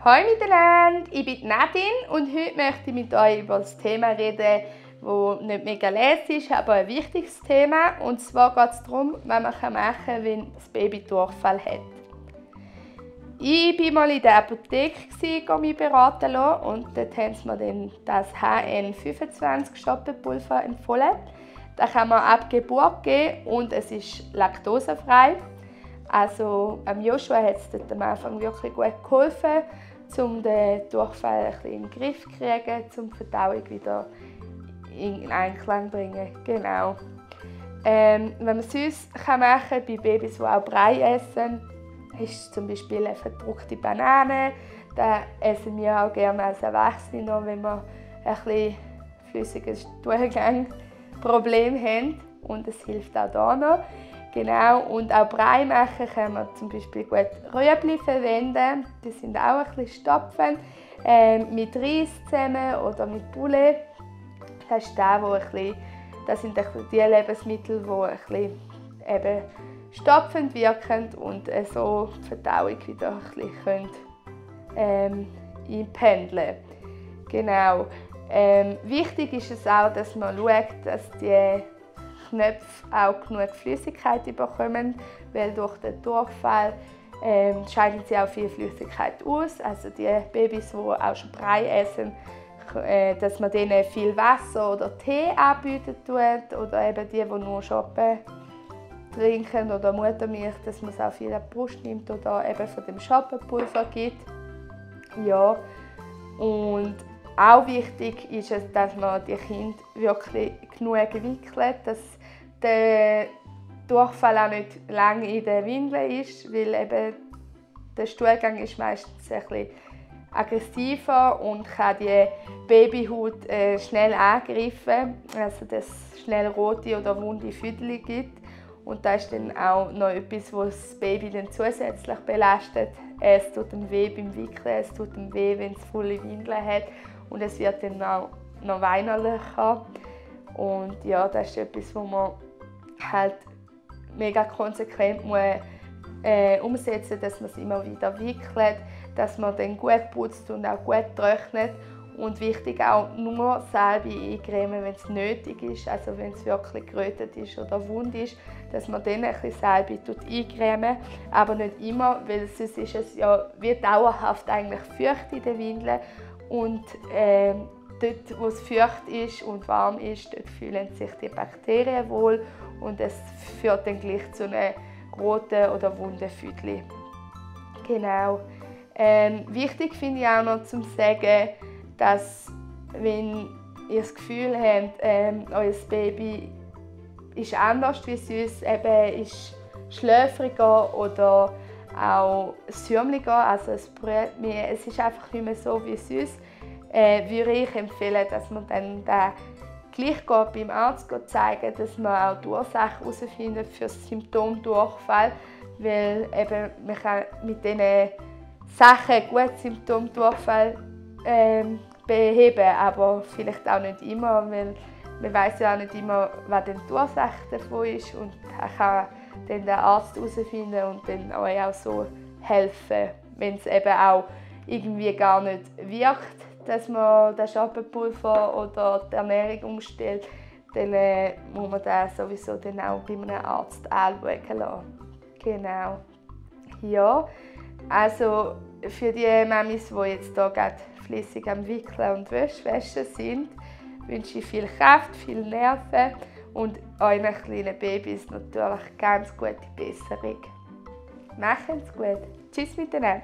Hallo miteinander, ich bin Nadine und heute möchte ich mit euch über das Thema reden, das nicht mega lässig ist, aber ein wichtiges Thema. Und zwar geht es darum, was man machen kann, wenn das Baby Durchfall hat. Ich war mal in der Apotheke, mich beraten lassen, und dort haben sie mir dann das HN25 Stoppelpulver empfohlen. Das kann man ab Geburt geben und es ist laktosefrei. Also Joshua hat es dort am Anfang wirklich gut geholfen, um den Durchfall ein bisschen in den Griff zu kriegen, um die Verdauung wieder in Einklang zu bringen. Genau. Wenn man es sonst machen kann, bei Babys, die auch Brei essen, ist zum Beispiel eine verdruckte Banane. Das essen wir auch gerne als Erwachsene noch, wenn wir ein bisschen flüssiges Stuhlgangproblem haben. Und es hilft auch da noch. Genau, und auch Brei machen kann man zum Beispiel gut Rüebli verwenden. Die sind auch ein bisschen stopfend. Mit Reis zusammen oder mit Poulet. Das ist das sind die Lebensmittel, die ein bisschen eben stopfend wirken und so die Verdauung wieder ein bisschen einpendeln. Genau. Wichtig ist es auch, dass man schaut, dass die Knöpfe auch genug Flüssigkeit bekommen, weil durch den Durchfall scheiden sie auch viel Flüssigkeit aus. Also die Babys, die auch schon Brei essen, dass man denen viel Wasser oder Tee anbieten tut, oder eben die nur Schoppen trinken oder Muttermilch, dass man es auch viel an die Brust nimmt oder eben von dem Schoppenpulver gibt. Ja. Und auch wichtig ist es, dass man die Kinder wirklich genug wickelt, dass der Durchfall auch nicht lange in den Windeln ist, weil eben der Stuhlgang ist meistens ein bisschen aggressiver und kann die Babyhaut schnell angreifen, also dass es schnell rote oder wunde Fädel gibt. Und das ist dann auch noch etwas, was das Baby dann zusätzlich belastet. Es tut ihm weh beim Wickeln, es tut ihm weh, wenn es volle Windeln hat, und es wird dann auch noch weinerlicher. Und ja, das ist etwas, was man halt mega konsequent umsetzen muss, dass man es immer wieder wickelt, dass man dann gut putzt und auch gut trocknet. Und wichtig auch nur Salbe eincremen, wenn es nötig ist, also wenn es wirklich gerötet ist oder wund ist, dass man dann ein bisschen Salbe eincremen, aber nicht immer, weil sonst ist es ja wie dauerhaft eigentlich feucht in den Windeln, und dort, wo es feucht ist und warm ist, dort fühlen sich die Bakterien wohl und es führt dann gleich zu einem roten oder wunden Fädel. Genau. Wichtig finde ich auch noch zu sagen, dass, wenn ihr das Gefühl habt, euer Baby ist anders wie sonst, eben ist schläfriger oder auch säumliger, also es brüllt mehr, es ist einfach nicht mehr so wie sonst, würde ich empfehlen, dass man dann gleich beim Arzt zeigen, dass man auch die Ursache herausfindet für das Symptom Durchfall, weil eben man kann mit diesen Sachen gut Symptom Durchfall beheben, aber vielleicht auch nicht immer, weil man weiß ja auch nicht immer, was denn die Ursache davon ist, und kann dann der Arzt herausfinden und dann euch auch so helfen, wenn es eben auch irgendwie gar nicht wirkt, dass man das Schoppenpulver oder die Ernährung umstellt, dann muss man das sowieso dann auch bei einem Arzt anschauen lassen. Genau. Ja, also für die Mamis, die jetzt hier gerade flüssig am Wickeln und Wäschen sind, wünsche ich viel Kraft, viel Nerven und euren kleinen Babys natürlich ganz gute Besserung. Machen's gut. Tschüss miteinander.